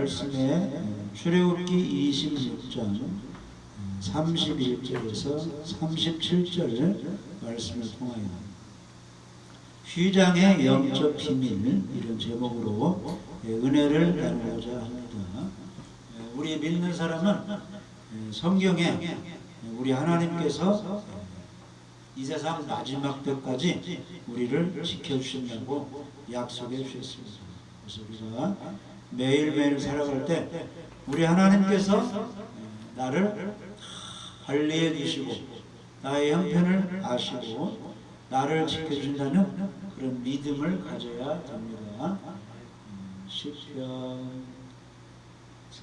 말씀에 출애굽기 26장 31절에서 37절 말씀을 통하여 휘장의 영적 비밀 이런 제목으로 은혜를 나누고자 합니다. 우리 믿는 사람은 성경에 우리 하나님께서 이 세상 마지막 때까지 우리를 지켜주신다고 약속해 주셨습니다. 그래서 우리가 매일매일 살아갈 때 우리 하나님께서 나를 관리해 주시고 나의 형편을 아시고 나를 지켜준다는 그런 믿음을 가져야 됩니다. 시편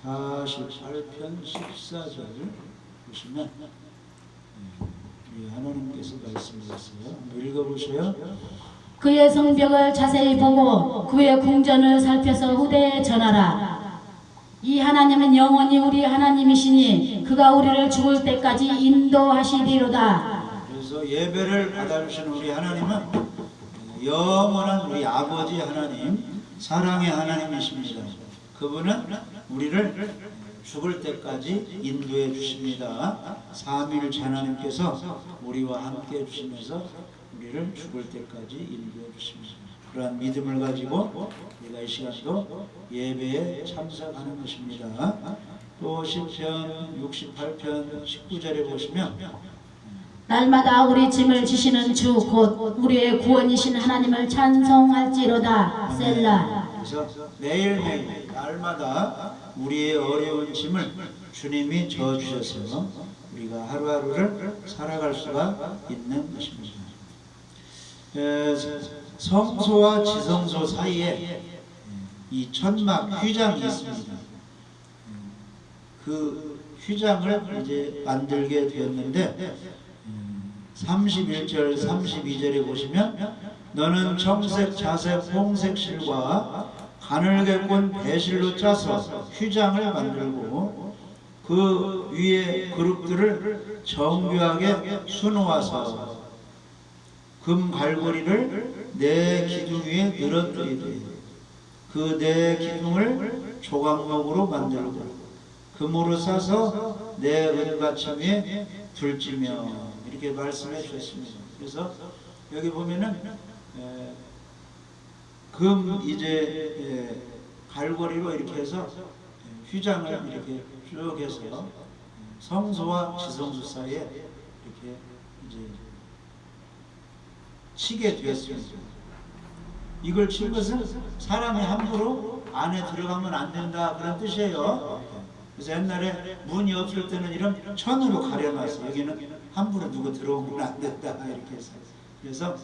48편 14절 보시면 우리 하나님께서 말씀하셨어요. 한번 읽어보세요. 그의 성벽을 자세히 보고 그의 궁전을 살펴서 후대에 전하라. 이 하나님은 영원히 우리 하나님이시니 그가 우리를 죽을 때까지 인도하시리로다. 그래서 예배를 받아주시는 우리 하나님은 영원한 우리 아버지 하나님, 사랑의 하나님이십니다. 그분은 우리를 죽을 때까지 인도해 주십니다. 삼위일체 하나님께서 우리와 함께 해주시면서 우리를 죽을 때까지 인도해 주십니다. 그러한 믿음을 가지고 우리가 이 시간도 예배에 참석하는 것입니다. 또 시편 68편 19절에 보시면 날마다 우리 짐을 지시는 주 곧 우리의 구원이신 하나님을 찬송할지로다. 셀라. 그래서 매일매일 날마다 우리의 어려운 짐을 주님이 져주셔서 우리가 하루하루를 살아갈 수가 있는 것입니다. 성소와 지성소 사이에 이 천막 휘장이 있습니다. 그 휘장을 이제 만들게 되었는데 31절 32절에 보시면 너는 청색 자색 홍색 실과 가늘게 꼰 배실로 짜서 휘장을 만들고 그 위에 그룹들을 정교하게 수놓아서 금 갈고리를 네 기둥 위에 늘어뜨리되 그 네 기둥을 조각목으로 만들고 금으로 싸서 네 은받침 위에 둘지며 이렇게 말씀해 주셨습니다. 그래서 여기 보면은 금 이제 갈고리로 이렇게 해서 휘장을 이렇게 쭉 해서 성소와 지성소 사이에 이렇게 이제 치게 되었습니다. 이걸 친 것은 사람이 함부로 안에 들어가면 안 된다 그런 뜻이에요. 그래서 옛날에 문이 없을 때는 이런 천으로 가려놨어요. 여기는 함부로 누구 들어오면 안 된다 이렇게 해서. 그래서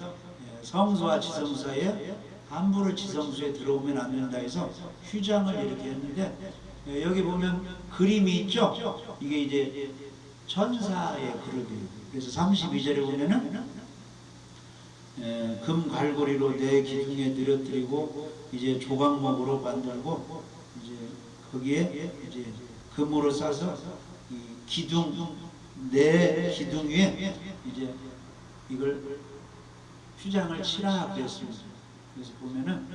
성소와 지성소 사이에 함부로 지성소에 들어오면 안 된다 해서 휘장을 이렇게 했는데 여기 보면 그림이 있죠. 이게 이제 천사의 그룹이에요. 그래서 32절에 보면은 금 갈고리로 네 기둥에 늘어뜨리고 이제 조각목으로 만들고 이제 거기에 이제 금으로 싸서 이 기둥 네 기둥 위에 이제 이걸 휘장을 치라 그랬습니다. 그래서 보면은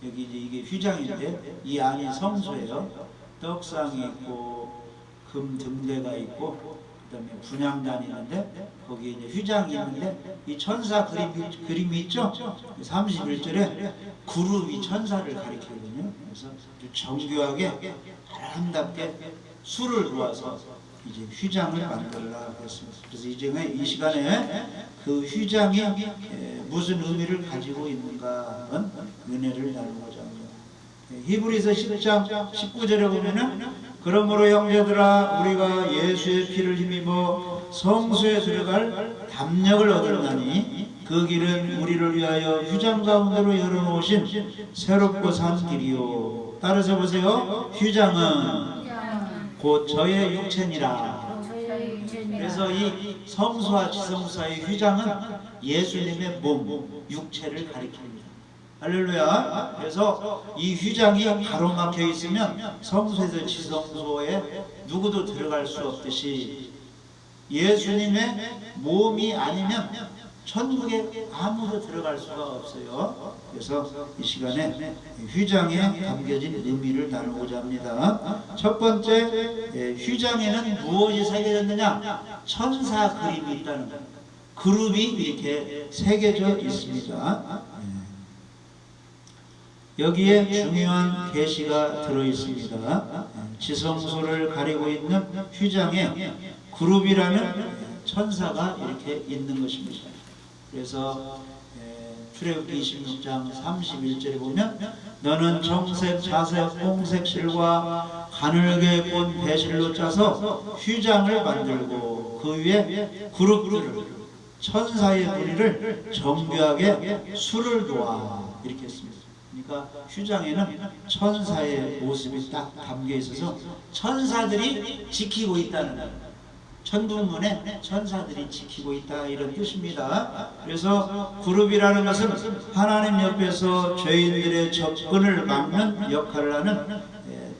여기 이제 이게 휘장인데 이 안이 성소예요. 떡상이 있고 금 등대가 있고 그다음에 분향단이 있는데 거기에 이제 휘장이 있는데 이 천사 그림이 있죠. 31절에 그룹이 천사를 가리키거든요. 그래서 정교하게 아름답게 수를 놓아서 이제 휘장을 만들라 그랬습니다. 그래서 이 시간에 그 휘장이 무슨 의미를 가지고 있는가 하는 은혜를 나누고자 합니다. 히브리서 10장 19절에 보면은 그러므로 형제들아 우리가 예수의 피를 힘입어 성소에 들어갈 담력을 얻었나니 그 길은 우리를 위하여 휘장 가운데로 열어놓으신 새롭고 산 길이요. 따라서 보세요. 휘장은 곧 저의 육체니라. 그래서 이 성소와 지성소 사이의 휘장은 예수님의 몸, 육체를 가리킵니다. 할렐루야. 그래서 이 휘장이 가로막혀 있으면 성소에서 지성소에 누구도 들어갈 수 없듯이 예수님의 몸이 아니면 천국에 아무도 들어갈 수가 없어요. 그래서 이 시간에 휘장에 담겨진 의미를 나누고자 합니다. 첫 번째, 휘장에는 무엇이 새겨졌느냐? 천사 그림이 있다는 거예요. 그룹이 이렇게 새겨져 있습니다. 여기에 중요한 계시가 들어 있습니다. 지성소를 가리고 있는 휘장에 그룹이라는 천사가 이렇게 있는 것입니다. 그래서 출애굽기 26장 31절에 보면 너는 정색, 자색, 홍색 실과 가늘게 꼰 배실로 짜서 휘장을 만들고 그 위에 그룹들을 천사의 무리를 정교하게 수를 놓아 이렇게 했습니다. 그러니까 휘장에는 천사의 모습이 딱 담겨 있어서 천사들이 지키고 있다는 거예요. 천국문에 천사들이 지키고 있다 이런 뜻입니다. 그래서 그룹이라는 것은 하나님 옆에서 죄인들의 접근을 막는 역할을 하는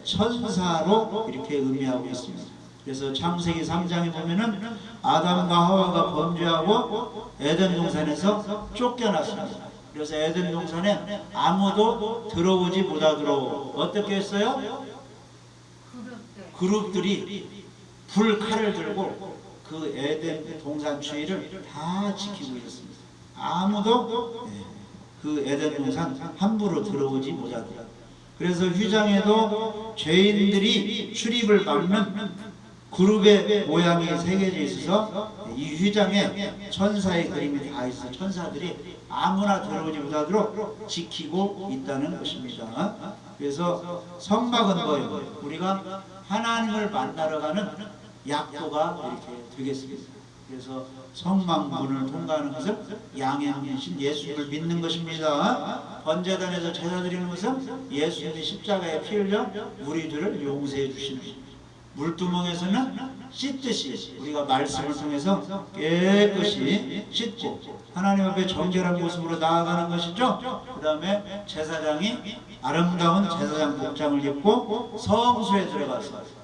천사로 이렇게 의미하고 있습니다. 그래서 창세기 3장에 보면은 아담과 하와가 범죄하고 에덴 동산에서 쫓겨났습니다. 그래서 에덴 동산에 아무도 들어오지 못하도록 어떻게 했어요? 그룹들이 불칼을 들고 그 에덴 동산 주위를 다 지키고 있었습니다. 아무도 그 에덴 동산 함부로 들어오지 못하도록. 그래서 휘장에도 죄인들이 출입을 막는 그룹의 모양이 새겨져 있어서 이 휘장에 천사의 그림이 다 있어 천사들이 아무나 들어오지 못하도록 지키고 있다는 것입니다. 그래서 성막은 뭐예요? 우리가 하나님을 만나러 가는 약도가 이렇게 되겠습니다. 그래서 성막문을 통과하는 것은 양양이신 예수님을 믿는 것입니다. 번제단에서 제사 드리는 것은 예수님이 십자가에 피 흘려 우리들을 용서해 주시는 것입니다. 물두멍에서는 씻듯이 우리가 말씀을 통해서 깨끗이 씻고 하나님 앞에 정결한 모습으로 나아가는 것이죠. 그 다음에 제사장이 아름다운 제사장 복장을 입고 성소에 들어가서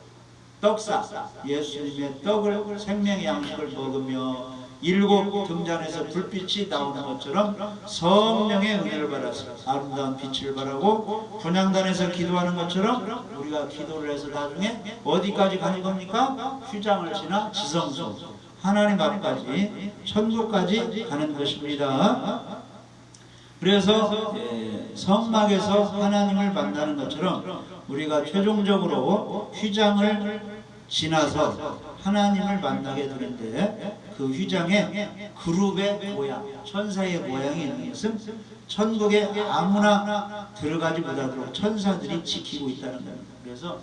떡사 예수님의 떡을 생명의 양식을 먹으며 일곱 등잔에서 불빛이 나오는 것처럼 성령의 은혜를 받아서 아름다운 빛을 발하고 분향단에서 기도하는 것처럼 우리가 기도를 해서 나중에 어디까지 가는 겁니까? 휘장을 지나 지성소 하나님 앞까지 천국까지 가는 것입니다. 그래서 성막에서 하나님을 만나는 것처럼 우리가 최종적으로 휘장을 지나서 하나님을 만나게 되는데 그 휘장에 그룹의 모양, 천사의 모양이 있는 것은 천국에 아무나 들어가지 못하도록 천사들이 지키고 있다는 겁니다. 그래서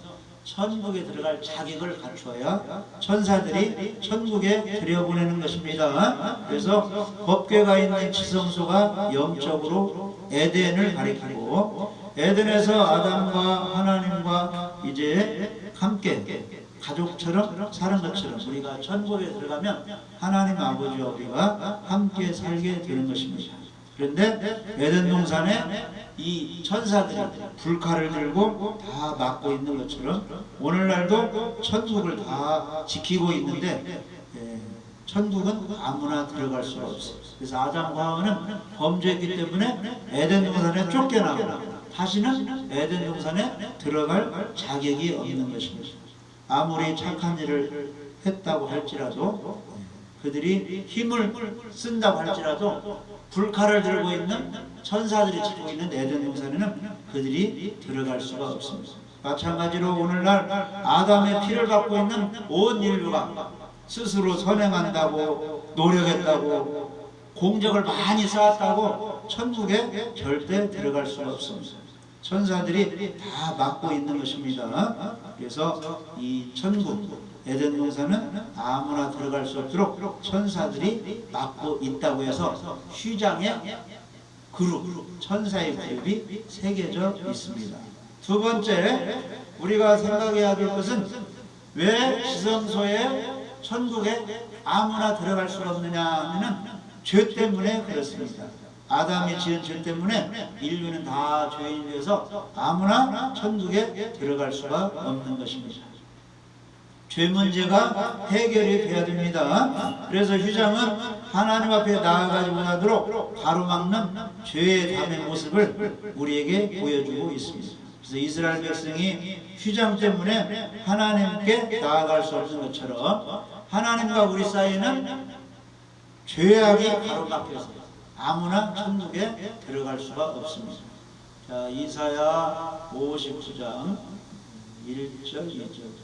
천국에 들어갈 자격을 갖추어야 천사들이 천국에 들여보내는 것입니다. 그래서 법궤가 있는 지성소가 영적으로 에덴을 가리키고 에덴에서 아담과 하나님과 이제 함께 가족처럼 사는 것처럼 우리가 천국에 들어가면 하나님 아버지와 우리가 함께 살게 되는 것입니다. 그런데 에덴 동산에 이 천사들이 불칼을 들고 다 막고 있는 것처럼 오늘날도 천국을 다 지키고 있는데 천국은 아무나 들어갈 수가 없어요. 그래서 아담과 하와는 범죄했기 때문에 에덴 동산에 쫓겨나고 다시는 에덴 동산에 들어갈 자격이 없는 것입니다. 아무리 착한 일을 했다고 할지라도 그들이 힘을 쓴다고 할지라도 불칼을 들고 있는 천사들이 지키고 있는 에덴 동산에는 그들이 들어갈 수가 없습니다. 마찬가지로 오늘날 아담의 피를 받고 있는 온 인류가 스스로 선행한다고 노력했다고 공적을 많이 쌓았다고 천국에 절대 들어갈 수가 없습니다. 천사들이 다 막고 있는 것입니다. 그래서 이 천국 에덴 동산은 아무나 들어갈 수 없도록 천사들이 막고 있다고 해서 휘장에 그룹, 천사의 그룹이 새겨져 있습니다. 두 번째, 우리가 생각해야 될 것은 왜 지성소에 천국에 아무나 들어갈 수가 없느냐 하면 죄 때문에 그렇습니다. 아담이 지은 죄 때문에 인류는 다 죄인이 되어서 아무나 천국에 들어갈 수가 없는 것입니다. 죄 문제가 해결이 돼야 됩니다. 그래서 휴장은 하나님 앞에 나아가지 못하도록 가로막는 죄의 담의 모습을 우리에게 보여주고 있습니다. 그래서 이스라엘 백성이 휴장 때문에 하나님께 나아갈 수 없는 것처럼 하나님과 우리 사이에는 죄악이 가로막혀서 아무나 천국에 들어갈 수가 없습니다. 자, 이사야 59장 1절 2절.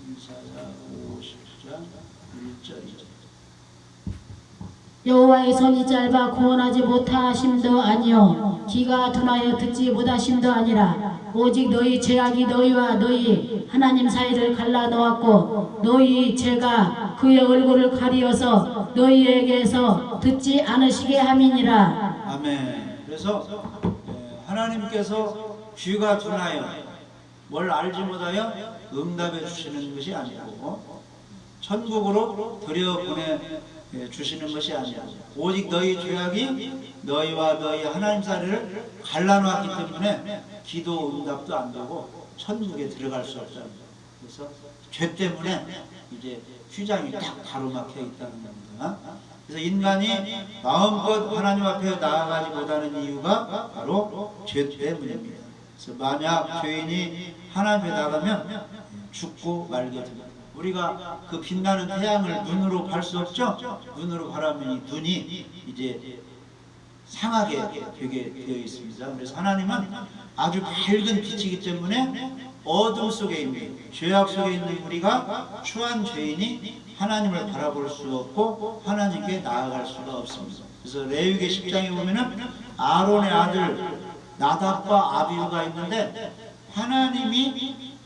이사야 59장 1절 2절. 여호와의 손이 짧아 구원하지 못하심도 아니요 귀가 둔하여 듣지 못하심도 아니라 오직 너희 죄악이 너희와 너희 하나님 사이를 갈라놓았고 너희 죄가 그의 얼굴을 가리어서 너희에게서 듣지 않으시게 함이니라. 아멘. 그래서 하나님께서 귀가 둔하여 뭘 알지 못하여 응답해 주시는 것이 아니고 천국으로 들여보내 주시는 것이 아니라 오직 너희 죄악이 너희와 너희 하나님 사이를 갈라놓았기 때문에 기도 응답도 안 되고 천국에 들어갈 수 없다는 거예요. 그래서 죄 때문에 이제 휴장이 딱 가로막혀 있다는 겁니다. 그래서 인간이 마음껏 하나님 앞에 나아가지 못하는 이유가 바로 죄 때문입니다. 그래서 만약 죄인이 하나님 앞에 나가면 죽고 말게 됩니다. 우리가 그 빛나는 태양을 눈으로 볼 수 없죠? 눈으로 바라면 이 눈이 이제 상하게 되게 되어 있습니다. 그래서 하나님은 아주 밝은 빛이기 때문에 어둠 속에 있는 죄악 속에 있는 우리가 추한 죄인이 하나님을 바라볼 수 없고 하나님께 나아갈 수가 없습니다. 그래서 레위기 10장에 보면은 아론의 아들 나답과 아비후가 있는데 하나님이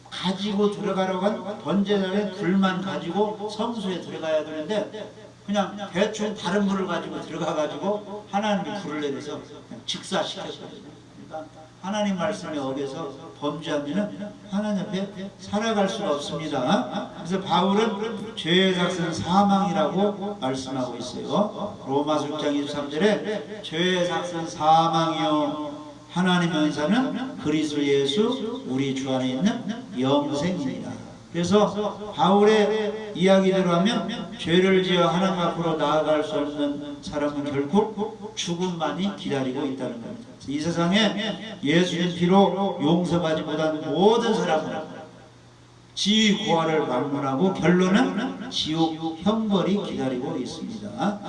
가지고 들어가려고 한 번제단에 불만 가지고 성소에 들어가야 되는데 그냥 대충 다른 불을 가지고 들어가가지고 하나님이 불을 내려서 그냥 직사시켰거든요. 그러니까 하나님 말씀에 어겨서 범죄하면 하나님 앞에 살아갈 수가 없습니다. 그래서 바울은 죄의 삭은 사망이라고 말씀하고 있어요. 로마서 6장 23절에 죄의 삭은 사망이요 하나님의 은사는 그리스도 예수 우리 주 안에 있는 영생입니다. 그래서 바울의 이야기대로 하면 죄를 지어 하나님 앞으로 나아갈 수 없는 사람은 결국 죽음만이 기다리고 있다는 겁니다. 이 세상에 예수님 피로 용서받지 못한 모든 사람은 지위 고하를 막론하고 결론은 지옥 형벌이 기다리고 있습니다.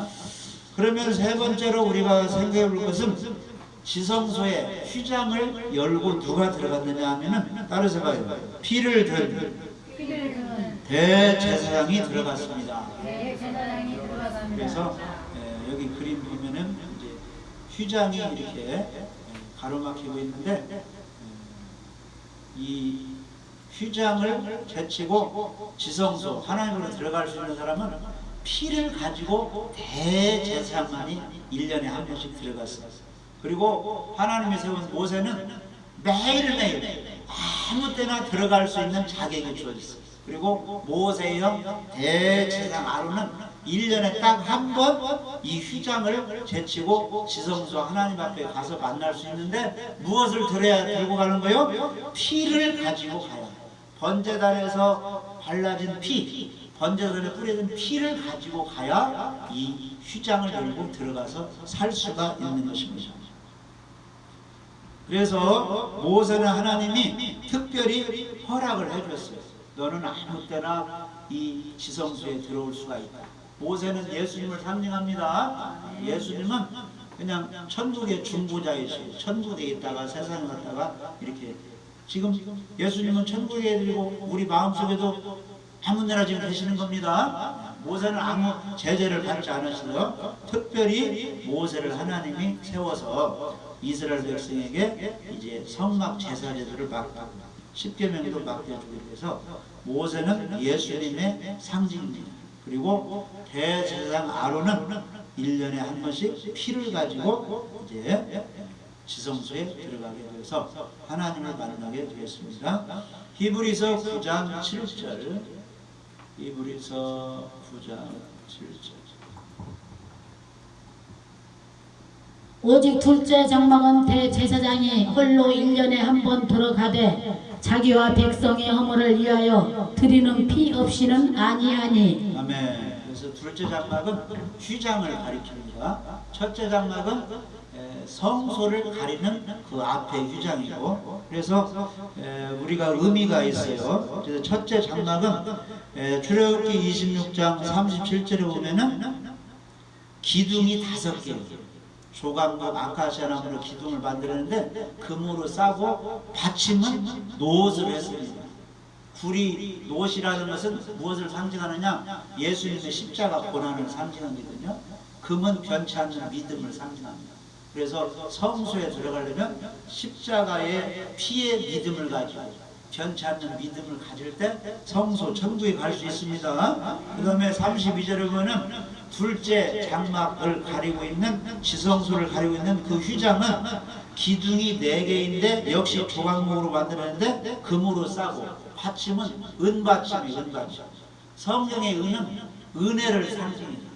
그러면 세 번째로 우리가 생각해 볼 것은 지성소에 휘장을 열고 누가 들어갔느냐 하면은 따라서 봐요. 피를 든 대제사장이 들어갔습니다. 그래서 여기 그림 보면은 이제 휘장이 이렇게 가로막히고 있는데 이 휘장을 제치고 지성소 하나님으로 들어갈 수 있는 사람은 피를 가지고 대제사장만이 1년에 한 번씩 들어갔어요. 그리고 하나님이 세운 모세는 매일매일 아무 때나 들어갈 수 있는 자격이 주어졌어요. 그리고 모세의 형 대제사장 아론은 1년에 딱 한 번 이 휘장을 제치고 지성소 하나님 앞에 가서 만날 수 있는데 무엇을 들고 가는 거요? 피를 가지고 가요. 번제단에서 발라진 피, 번제단에 뿌려진 피를 가지고 가야 이 휘장을 열고 들어가서 살 수가 있는 것입니다. 그래서 모세는 하나님이 특별히 허락을 해줬어요. 너는 아무 때나 이 지성소에 들어올 수가 있다. 모세는 예수님을 상징합니다. 예수님은 그냥 천국의 중보자이시고 천국에 있다가 세상에 갔다가 이렇게 지금 예수님은 천국에 들고 우리 마음속에도 아무데나 지금 계시는 겁니다. 모세는 아무 제재를 받지 않았어요. 특별히 모세를 하나님이 세워서 이스라엘 백성에게 이제 성막 제사 제도를 맡고 십계명도 맡겨주기 위해서 모세는 예수님의 상징입니다. 그리고 대제사장 아론은 1년에 한 번씩 피를 가지고 이제 지성소에 들어가게 되어서 하나님을 만나게 되었습니다. 히브리서 9장 7절 히브리서 9장 7절 오직 둘째 장막은 대제사장이 홀로 1년에 한 번 들어가되 자기와 백성의 허물을 위하여 드리는 피 없이는 아니하니. 아멘. 그래서 둘째 장막은 휘장을 가리킵니다. 첫째 장막은 성소를 가리는 그 앞에 휘장이고, 그래서 우리가 의미가 있어요. 그래서 첫째 장막은 출애굽기 26장 37절에 보면은 기둥이 5개, 조각목 아카시아 나무로 기둥을 만들었는데 금으로 싸고 받침은 노옷으로 했습니다. 굴이 노옷이라는 것은 무엇을 상징하느냐? 예수님의 십자가 고난을 상징하거든요. 금은 변치 않는 믿음을 상징합니다. 그래서 성소에 들어가려면 십자가의 피의 믿음을 가지고 변치 않는 믿음을 가질 때 성소 천국에 갈 수 있습니다. 그 다음에 32절에 보면 둘째 장막을 가리고 있는 지성소를 가리고 있는 그 휘장은 기둥이 4개인데 역시 조각목으로 만들었는데 금으로 싸고 받침은 은받침이에요. 은받침. 성경의 은은 은혜를 상징해요.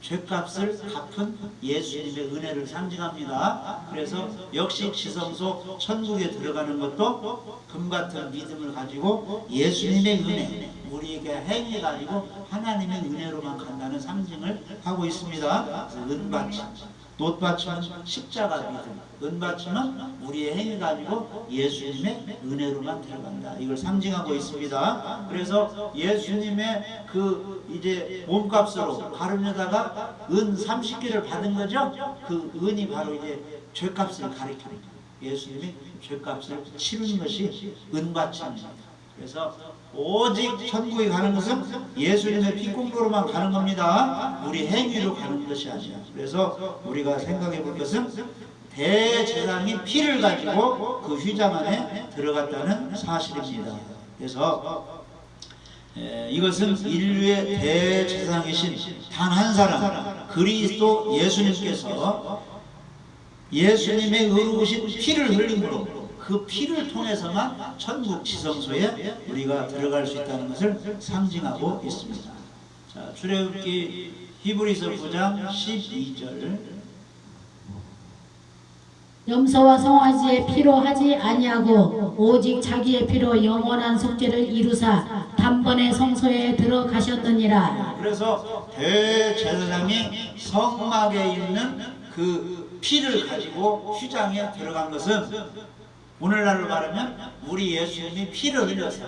죄값을 갚은 예수님의 은혜를 상징합니다. 그래서 역시 지성소 천국에 들어가는 것도 금같은 믿음을 가지고 예수님의 은혜, 우리에게 행해 가지고 하나님의 은혜로만 간다는 상징을 하고 있습니다. 은받침, 놋받침은 십자가 믿음, 은받침은 우리의 행해 가지고 예수님의 은혜로만 들어간다. 이걸 상징하고 있습니다. 그래서 예수님의 그 이제 몸값으로 가룟에다가 은 30개를 받은 거죠. 그 은이 바로 이제 죄값을 가리킵니다. 예수님이 죄값을 치르는 것이 은받침입니다. 그래서 오직 천국에 가는 것은 예수님의 피공로로만 가는 겁니다. 우리 행위로 가는 것이 아니야. 그래서 우리가 생각해 볼 것은 대제사장이 피를 가지고 그 휘장 안에 들어갔다는 사실입니다. 그래서 이것은 인류의 대제사장이신 단 한 사람 그리스도 예수님께서 예수님의 의로우신 피를 흘림으로 그 피를 통해서만 천국 지성소에 우리가 들어갈 수 있다는 것을 상징하고 있습니다. 자, 출애굽기 히브리서 9장 12절. 염소와 송아지의 피로 하지 아니하고 오직 자기의 피로 영원한 속죄를 이루사 단번에 성소에 들어가셨느니라. 그래서 대제사장이 성막에 있는 그 피를 가지고 휘장에 들어간 것은 오늘날로 말하면 우리 예수님이 피를 흘려서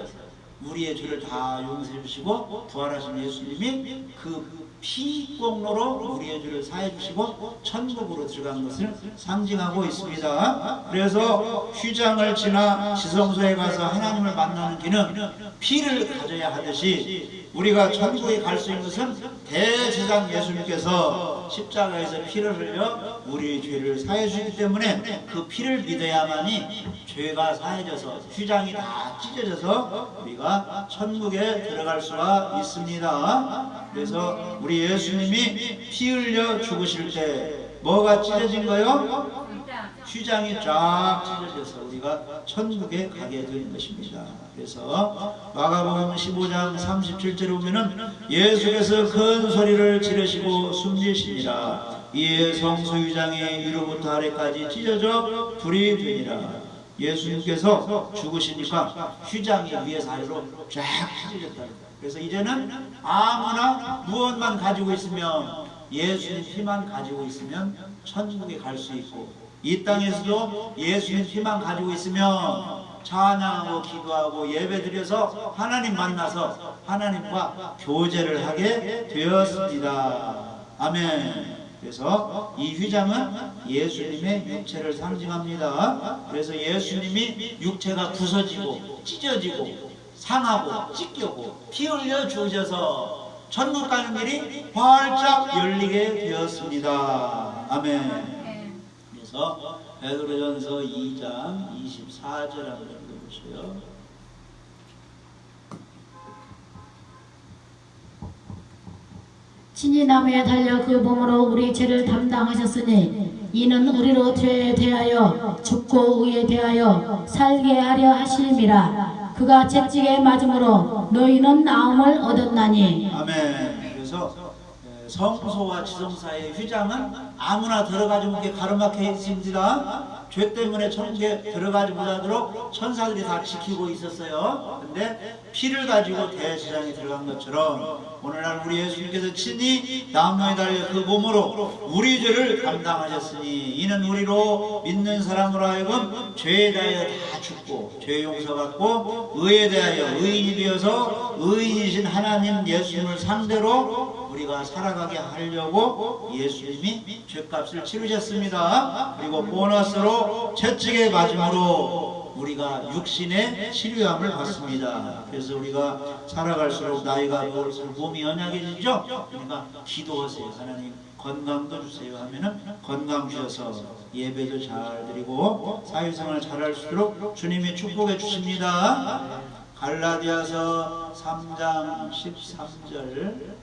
우리의 죄를 다 용서해 주시고 부활하신 예수님이 그 피공로로 우리의 죄를 사해 주시고 천국으로 들어간 것을 상징하고 있습니다. 그래서 휘장을 지나 지성소에 가서 하나님을 만나는 길은 피를 가져야 하듯이 우리가 천국에 갈 수 있는 것은 대제사장 예수님께서 십자가에서 피를 흘려 우리의 죄를 사해 주시기 때문에 그 피를 믿어야만이 죄가 사해져서 휘장이 다 찢어져서 우리가 천국에 들어갈 수가 있습니다. 그래서 우리 예수님이 피 흘려 죽으실 때 뭐가 찢어진 거요? 휘장이 쫙 찢어져서 우리가 천국에 가게 되는 것입니다. 그래서 마가복음 15장 37절에 보면은 예수께서 큰 소리를 지르시고 숨지시니라. 이에 성소 휘장이 위로부터 아래까지 찢어져 불이 되니라. 예수님께서 죽으시니까 휘장이 위에서 아래로 쫙 찢어졌다. 그래서 이제는 아무나 무엇만 가지고 있으면 예수님 피만 가지고 있으면 천국에 갈 수 있고 이 땅에서도 예수님 피만 가지고 있으면 찬양하고 기도하고 예배드려서 하나님 만나서 하나님과 교제를 하게 되었습니다. 아멘. 그래서 이 휘장은 예수님의 육체를 상징합니다. 그래서 예수님이 육체가 부서지고 찢어지고 상하고 찢기고 피 흘려 죽으셔서 천국 가는 길이 활짝 열리게 되었습니다. 아멘. 그래서 베드로전서 2장 24절 한번 읽어보세요. 친히 나무에 달려 그 몸으로 우리 죄를 담당하셨으니 이는 우리로 죄에 대하여 죽고 의에 대하여 살게 하려 하심이라. 그가 채찍에 맞음으로 너희는 나음을 얻었나니. 아멘. 그래서 성소와 지성사의 휘장은 아무나 들어가지 못하게 가로막혀 있습니다. 죄 때문에 천국에 들어가지 못하도록 천사들이 다 지키고 있었어요. 근데 피를 가지고 대제사장에 들어간 것처럼 오늘날 우리 예수님께서 친히 나무에 달려 그 몸으로 우리 죄를 감당하셨으니 이는 우리로 믿는 사람으로 하여금 죄에 대하여 다 죽고 죄 용서받고 의에 대하여 의인이 되어서 의인이신 하나님 예수님을 상대로 우리가 살아가게 하려고 예수님이 죄값을 치르셨습니다. 그리고 보너스로 채찍에 맞음으로 우리가 육신의 치료함을 받습니다. 그래서 우리가 살아갈수록 나이가 먹을수록 몸이 연약해지죠. 그러니까 기도하세요. 하나님 건강도 주세요 하면은 건강 주셔서 예배도 잘 드리고 사회생활 잘할 수 있도록 주님이 축복해 주십니다. 갈라디아서 3장 13절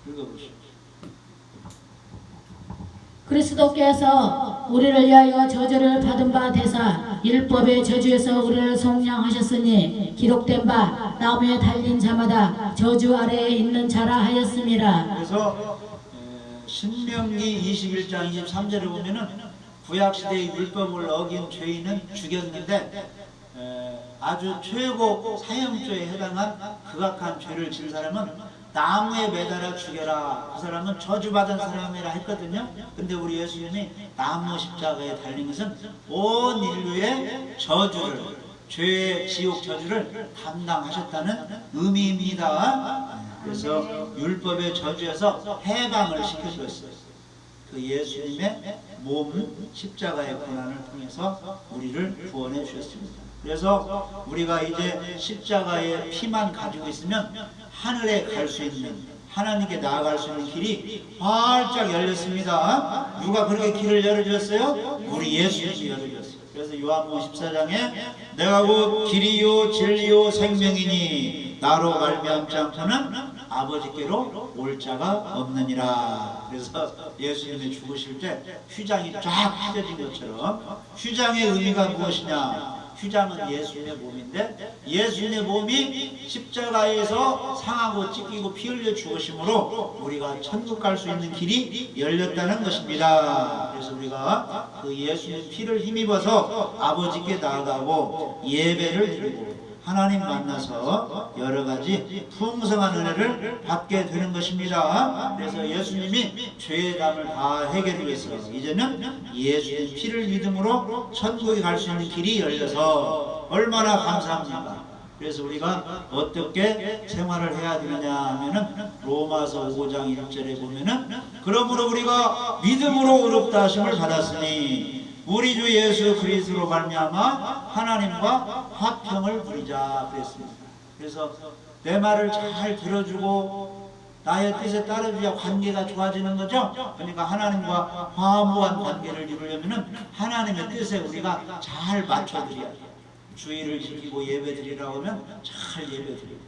읽어보시죠. 그리스도께서 우리를 위하여 저주를 받은 바 되사 율법의 저주에서 우리를 속량하셨으니 기록된 바 나무에 달린 자마다 저주 아래에 있는 자라 하였습니다. 그래서 신명기 21장 23절에 보면은 구약시대의 율법을 어긴 죄인은 죽였는데 아주 최고 사형죄에 해당한 극악한 죄를 지은 사람은 나무에 매달아 죽여라. 그 사람은 저주받은 사람이라 했거든요. 근데 우리 예수님이 나무 십자가에 달린 것은 온 인류의 저주를, 죄의 지옥 저주를 담당하셨다는 의미입니다. 그래서 율법의 저주에서 해방을 시켜주었어요. 그 예수님의 몸 십자가의 고난을 통해서 우리를 구원해 주셨습니다. 그래서 우리가 이제 십자가의 피만 가지고 있으면 하늘에 갈 수 있는, 하나님께 나아갈 수 있는 길이 활짝 열렸습니다. 누가 그렇게 길을 열어주었어요? 우리 예수님이 열어주었어요. 그래서 요한복음 14장에 내가 곧 길이요 진리요 생명이니 나로 말미암지 않고는 아버지께로 올 자가 없느니라. 그래서 예수님이 죽으실 때 휘장이 쫙 펴진 것처럼 휘장의 의미가 무엇이냐? 휘장은 예수님의 몸인데 예수님의 몸이 십자가에서 상하고 찢기고 피 흘려 죽으심으로 우리가 천국 갈 수 있는 길이 열렸다는 것입니다. 그래서 우리가 그 예수님의 피를 힘입어서 아버지께 나아가고 예배를 드리고 하나님 만나서 여러가지 풍성한 은혜를 받게 되는 것입니다. 그래서 예수님이 죄의 담을 다 해결을 위해서 이제는 예수의 피를 믿음으로 천국에 갈 수 있는 길이 열려서 얼마나 감사합니까? 그래서 우리가 어떻게 생활을 해야 되느냐 하면은 로마서 5장 1절에 보면은 그러므로 우리가 믿음으로 의롭다 하심을 받았으니 우리 주 예수 그리스도로 말미암아 하나님과 화평을 부리자 그랬습니다. 그래서 내 말을 잘 들어주고 나의 뜻에 따라줘야 관계가 좋아지는 거죠. 그러니까 하나님과 화무한 관계를 이루려면 하나님의 뜻에 우리가 잘 맞춰드려야 돼요. 주의를 지키고 예배드리라고 하면 잘 예배드리고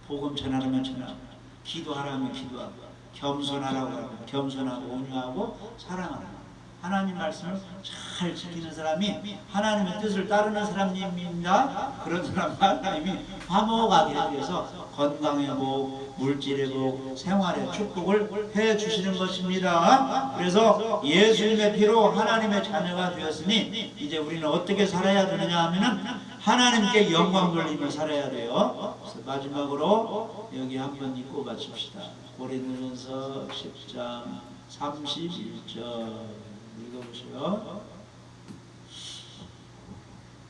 복음 전하라면 전하고 기도하라면 기도하고 겸손하라고 하면 겸손하고 온유하고 사랑하라고 하나님 말씀을 잘 지키는 사람이 하나님의 뜻을 따르는 사람입니다. 그런 사람 하나님이 화목하게 위해서 건강의 복, 물질의 복, 생활의 축복을 해주시는 것입니다. 그래서 예수님의 피로 하나님의 자녀가 되었으니 이제 우리는 어떻게 살아야 되느냐 하면은 하나님께 영광 돌리며 살아야 돼요. 그래서 마지막으로 여기 한번 읽고 마칩시다. 고린도전서 10장 31절 읽어보세요.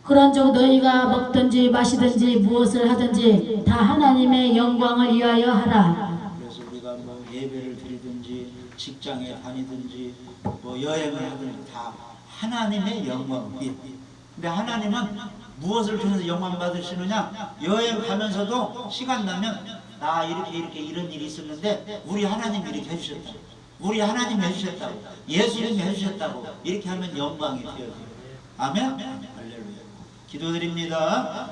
그런즉 너희가 먹든지 마시든지 무엇을 하든지 다 하나님의 영광을 위하여 하라. 그래서 우리가 뭐 예배를 드리든지 직장에 다니든지 뭐 여행을 하든지 다 하나님의 영광. 근데 하나님은 무엇을 통해서 영광 받으시느냐? 여행 가면서도 시간 나면 나 이렇게 이런 일이 있었는데 우리 하나님이 이렇게 해주셨다. 우리 하나님이 해주셨다고 예수님이 해주셨다고 이렇게 하면 영광이 되어요. 아멘. 할렐루야. 기도드립니다.